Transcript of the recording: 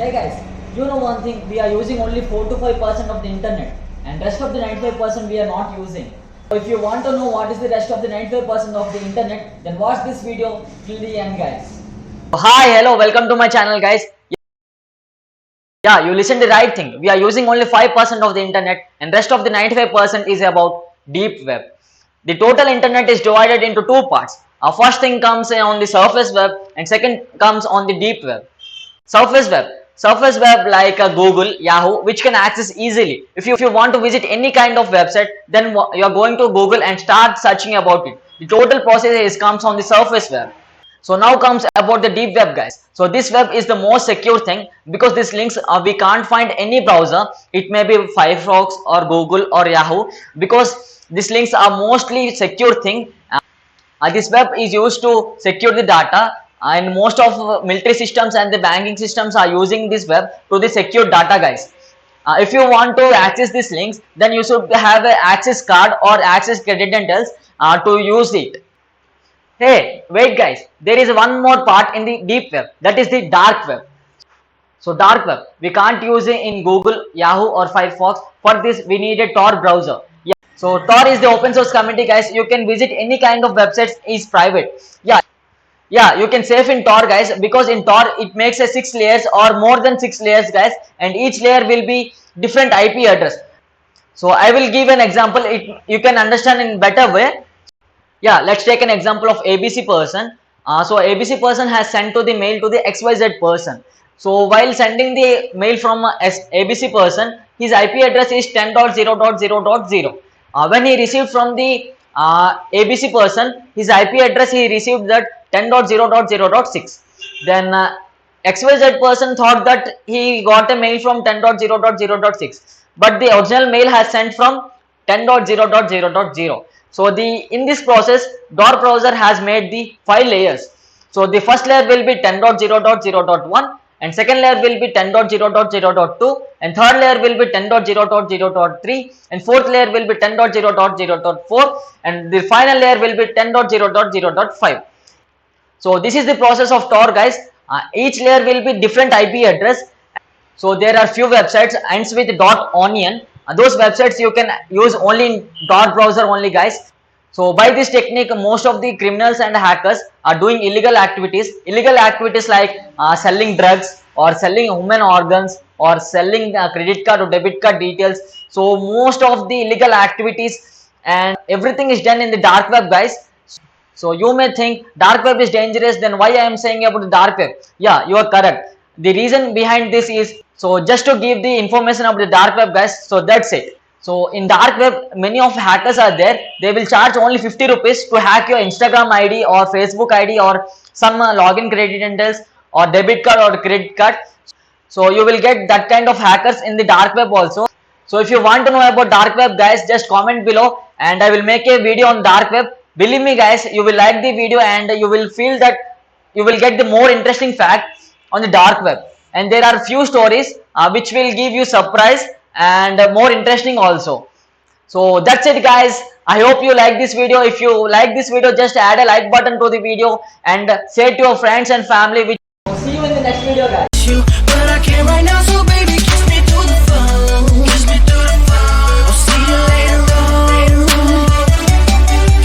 Hey guys, you know one thing, we are using only 4 to 5% of the internet and rest of the 95% we are not using. So if you want to know what is the rest of the 95% of the internet, then watch this video till the end guys. Hi, hello, welcome to my channel guys. Yeah, you listened the right thing. We are using only 5% of the internet and rest of the 95% is about deep web. The total internet is divided into two parts. Our first thing comes on the surface web and second comes on the deep web. Surface web like Google, Yahoo, which can access easily. If you want to visit any kind of website, then you are going to Google and start searching about it. The total process comes on the surface web. So now comes about the deep web guys. So this web is the most secure thing because these links we can't find any browser. It may be Firefox or Google or Yahoo because these links are mostly secure thing. This web is used to secure the data and most of military systems and the banking systems are using this web to the secure data guys. If you want to access these links, then you should have an access card or access credentials to use it. Hey, wait guys, there is one more part in the deep web, that is the dark web. So dark web, we can't use it in Google, Yahoo or Firefox. For this, we need a Tor browser. Yeah. So Tor is the open source community guys. You can visit any kind of websites is private. Yeah, you can save in Tor guys because in Tor it makes a 6 layers or more than 6 layers guys and each layer will be different IP address. So I will give an example, you can understand in better way. Yeah, let's take an example of ABC person. So ABC person has sent to the mail to the XYZ person. So while sending the mail from ABC person, his IP address is 10.0.0.0. When he received from the ABC person, his IP address he received that 10.0.0.6. Then XYZ person thought that he got a mail from 10.0.0.6, but the original mail has sent from 10.0.0.0. So in this process, Tor browser has made the 5 layers. So the first layer will be 10.0.0.1 and second layer will be 10.0.0.2 and third layer will be 10.0.0.3 and fourth layer will be 10.0.0.4 and the final layer will be 10.0.0.5. So this is the process of Tor guys. Each layer will be different IP address. So there are few websites ends with .onion. Those websites you can use only in Tor browser only guys. So by this technique, most of the criminals and hackers are doing illegal activities like selling drugs or selling human organs or selling credit card or debit card details. So most of the illegal activities and everything is done in the dark web guys. So you may think dark web is dangerous, then why I am saying about the dark web? Yeah, you are correct. The reason behind this is, so just to give the information about the dark web guys, so that's it. So in dark web, many of hackers are there. They will charge only 50 rupees to hack your Instagram ID or Facebook ID or some login credentials or debit card or credit card. So you will get that kind of hackers in the dark web also. So if you want to know about dark web guys, just comment below and I will make a video on dark web. Believe me guys, you will like the video and you will feel that you will get the more interesting fact on the dark web. And there are few stories which will give you surprise and more interesting also. So that's it guys. I hope you like this video. If you like this video, just add a like button to the video and share to your friends and family. See you in the next video guys.